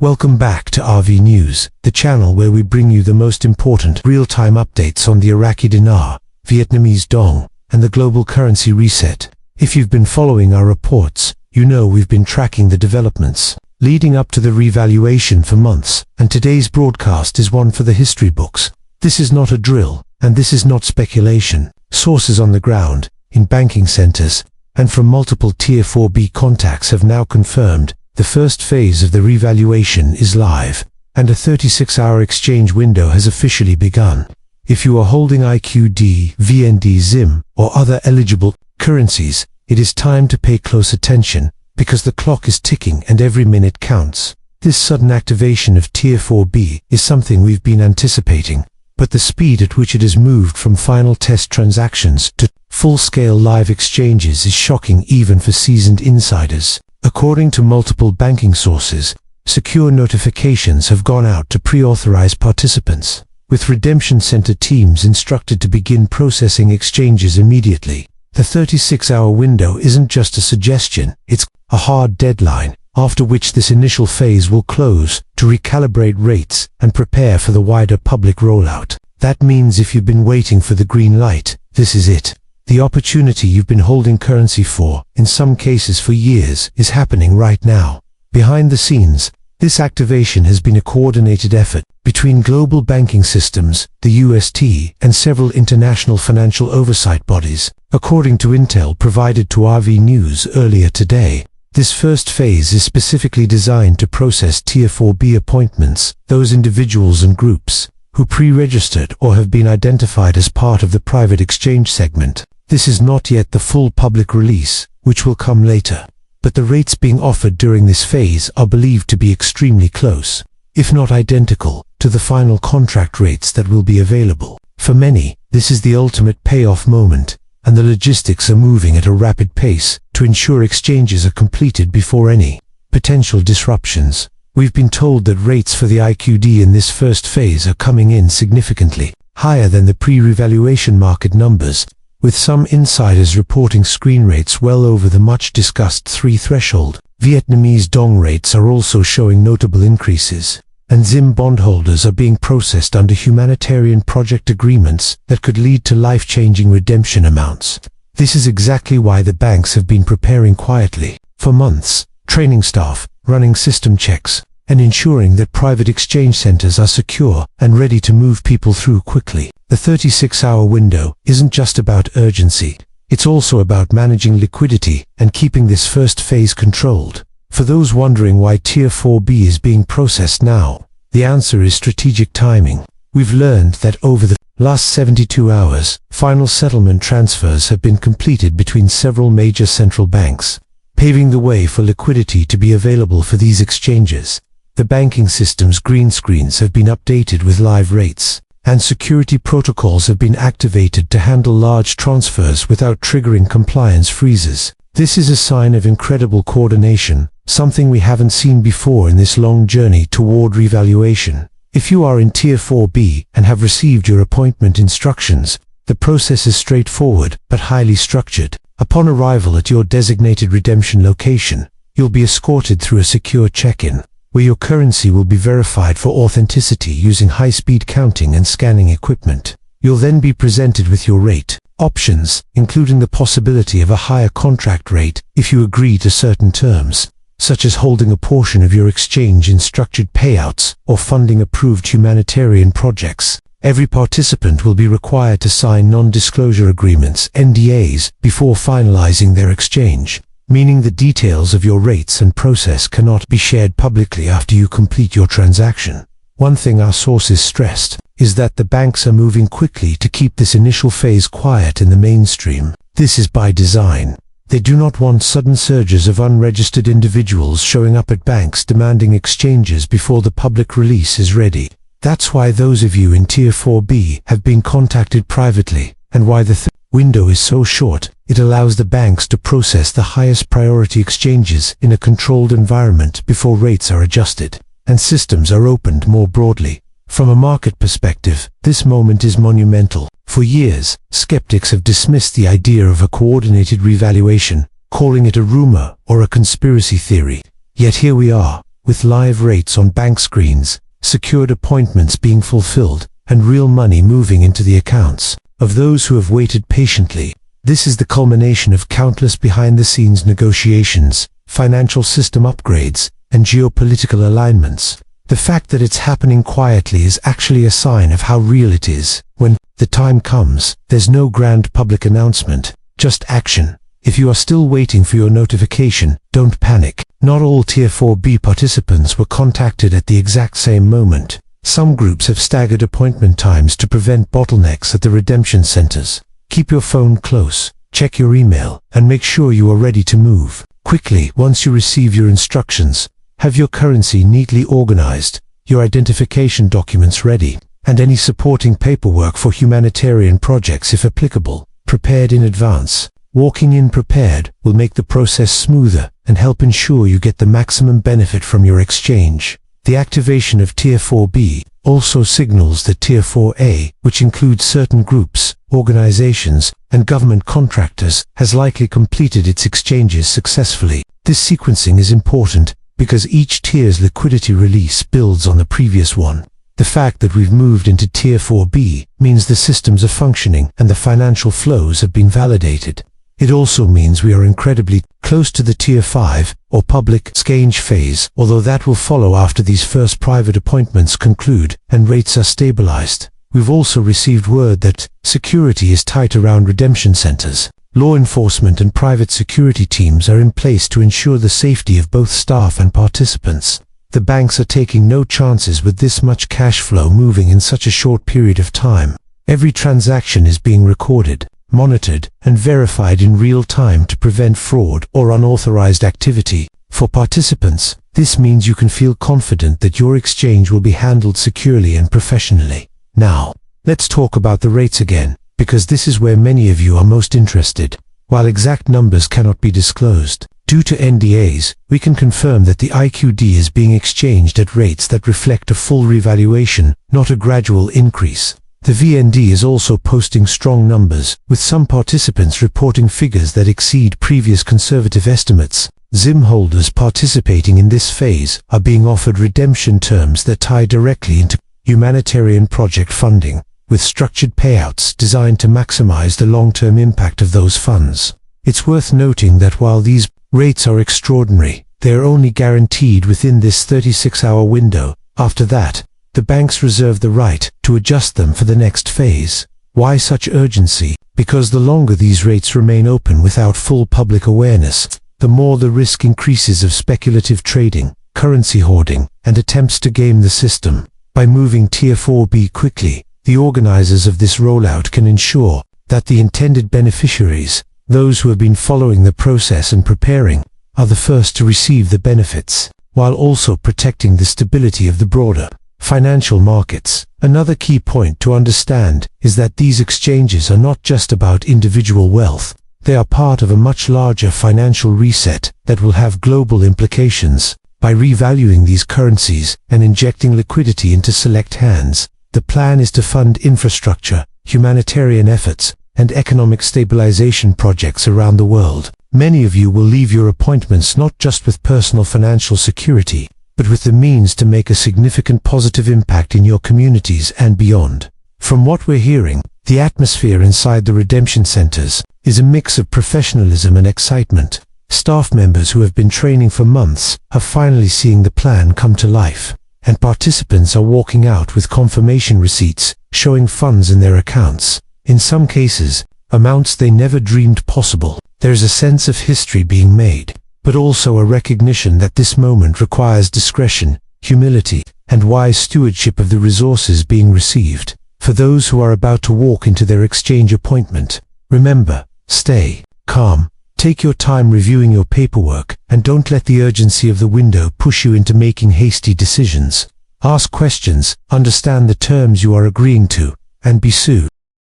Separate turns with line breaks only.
Welcome back to RV News, the channel where we bring you the most important real-time updates on the Iraqi Dinar, Vietnamese Dong, and the global currency reset. If you've been following our reports, you know we've been tracking the developments leading up to the revaluation for months, and today's broadcast is one for the history books. This is not a drill, and this is not speculation. Sources on the ground, in banking centers, and from multiple Tier 4B contacts have now confirmed the first phase of the revaluation is live, and a 36-hour exchange window has officially begun. If you are holding IQD, VND, ZIM, or other eligible currencies, it is time to pay close attention, because the clock is ticking and every minute counts. This sudden activation of Tier 4B is something we've been anticipating, but the speed at which it has moved from final test transactions to full-scale live exchanges is shocking even for seasoned insiders. According to multiple banking sources, secure notifications have gone out to pre-authorized participants, with redemption center teams instructed to begin processing exchanges immediately. The 36-hour window isn't just a suggestion, it's a hard deadline, after which this initial phase will close to recalibrate rates and prepare for the wider public rollout. That means if you've been waiting for the green light, this is it. The opportunity you've been holding currency for, in some cases for years, is happening right now. Behind the scenes, this activation has been a coordinated effort between global banking systems, the UST, and several international financial oversight bodies, according to intel provided to RV News earlier today. This first phase is specifically designed to process Tier 4B appointments, those individuals and groups who pre-registered or have been identified as part of the private exchange segment. This is not yet the full public release, which will come later, but the rates being offered during this phase are believed to be extremely close, if not identical, to the final contract rates that will be available. For many, this is the ultimate payoff moment, and the logistics are moving at a rapid pace to ensure exchanges are completed before any potential disruptions. We've been told that rates for the IQD in this first phase are coming in significantly higher than the pre-revaluation market numbers, with some insiders reporting screen rates well over the much-discussed 3 threshold. Vietnamese Dong rates are also showing notable increases, and ZIM bondholders are being processed under humanitarian project agreements that could lead to life-changing redemption amounts. This is exactly why the banks have been preparing quietly for months, training staff, running system checks, and ensuring that private exchange centers are secure and ready to move people through quickly. The 36-hour window isn't just about urgency, it's also about managing liquidity and keeping this first phase controlled. For those wondering why Tier 4B is being processed now, the answer is strategic timing. We've learned that over the last 72 hours, final settlement transfers have been completed between several major central banks, paving the way for liquidity to be available for these exchanges. The banking system's green screens have been updated with live rates, and security protocols have been activated to handle large transfers without triggering compliance freezes. This is a sign of incredible coordination, something we haven't seen before in this long journey toward revaluation. If you are in Tier 4B and have received your appointment instructions, the process is straightforward but highly structured. Upon arrival at your designated redemption location, you'll be escorted through a secure check-in, where your currency will be verified for authenticity using high-speed counting and scanning equipment. You'll then be presented with your rate options, including the possibility of a higher contract rate if you agree to certain terms, such as holding a portion of your exchange in structured payouts or funding approved humanitarian projects. Every participant will be required to sign non-disclosure agreements, NDAs, before finalizing their exchange, meaning the details of your rates and process cannot be shared publicly after you complete your transaction. One thing our sources stressed is that the banks are moving quickly to keep this initial phase quiet in the mainstream. This is by design. They do not want sudden surges of unregistered individuals showing up at banks demanding exchanges before the public release is ready. That's why those of you in Tier 4B have been contacted privately, and why the window is so short. It allows the banks to process the highest priority exchanges in a controlled environment before rates are adjusted, and systems are opened more broadly. From a market perspective, this moment is monumental. For years, skeptics have dismissed the idea of a coordinated revaluation, calling it a rumor or a conspiracy theory. Yet here we are, with live rates on bank screens, secured appointments being fulfilled, and real money moving into the accounts of those who have waited patiently. This is the culmination of countless behind-the-scenes negotiations, financial system upgrades, and geopolitical alignments. The fact that it's happening quietly is actually a sign of how real it is. When the time comes, there's no grand public announcement, just action. If you are still waiting for your notification, don't panic. Not all Tier 4B participants were contacted at the exact same moment. Some groups have staggered appointment times to prevent bottlenecks at the redemption centers. Keep your phone close, check your email, and make sure you are ready to move quickly once you receive your instructions. Have your currency neatly organized, your identification documents ready, and any supporting paperwork for humanitarian projects if applicable, prepared in advance. Walking in prepared will make the process smoother and help ensure you get the maximum benefit from your exchange. The activation of Tier 4B also signals that Tier 4A, which includes certain groups, organizations, and government contractors, has likely completed its exchanges successfully. This sequencing is important because each tier's liquidity release builds on the previous one. The fact that we've moved into Tier 4B means the systems are functioning and the financial flows have been validated. It also means we are incredibly close to the Tier 5 or public exchange phase, although that will follow after these first private appointments conclude and rates are stabilized. We've also received word that security is tight around redemption centers. Law enforcement and private security teams are in place to ensure the safety of both staff and participants. The banks are taking no chances with this much cash flow moving in such a short period of time. Every transaction is being recorded, monitored, and verified in real time to prevent fraud or unauthorized activity. For participants, this means you can feel confident that your exchange will be handled securely and professionally. Now, let's talk about the rates again, because this is where many of you are most interested. While exact numbers cannot be disclosed, due to NDAs, we can confirm that the IQD is being exchanged at rates that reflect a full revaluation, not a gradual increase. The VND is also posting strong numbers, with some participants reporting figures that exceed previous conservative estimates. ZIM holders participating in this phase are being offered redemption terms that tie directly into humanitarian project funding, with structured payouts designed to maximize the long-term impact of those funds. It's worth noting that while these rates are extraordinary, they are only guaranteed within this 36-hour window. After that, the banks reserve the right to adjust them for the next phase. Why such urgency? Because the longer these rates remain open without full public awareness, the more the risk increases of speculative trading, currency hoarding, and attempts to game the system. By moving Tier 4B quickly, the organizers of this rollout can ensure that the intended beneficiaries, those who have been following the process and preparing, are the first to receive the benefits, while also protecting the stability of the broader financial markets. Another key point to understand is that these exchanges are not just about individual wealth. They are part of a much larger financial reset that will have global implications. By revaluing these currencies and injecting liquidity into select hands, the plan is to fund infrastructure, humanitarian efforts, and economic stabilization projects around the world. Many of you will leave your appointments not just with personal financial security, but with the means to make a significant positive impact in your communities and beyond. From what we're hearing, the atmosphere inside the redemption centers is a mix of professionalism and excitement. Staff members who have been training for months are finally seeing the plan come to life, and participants are walking out with confirmation receipts showing funds in their accounts. In some cases, amounts they never dreamed possible. There is a sense of history being made, but also a recognition that this moment requires discretion, humility, and wise stewardship of the resources being received. For those who are about to walk into their exchange appointment, remember, stay calm, take your time reviewing your paperwork, and don't let the urgency of the window push you into making hasty decisions. Ask questions, understand the terms you are agreeing to, and be soothed.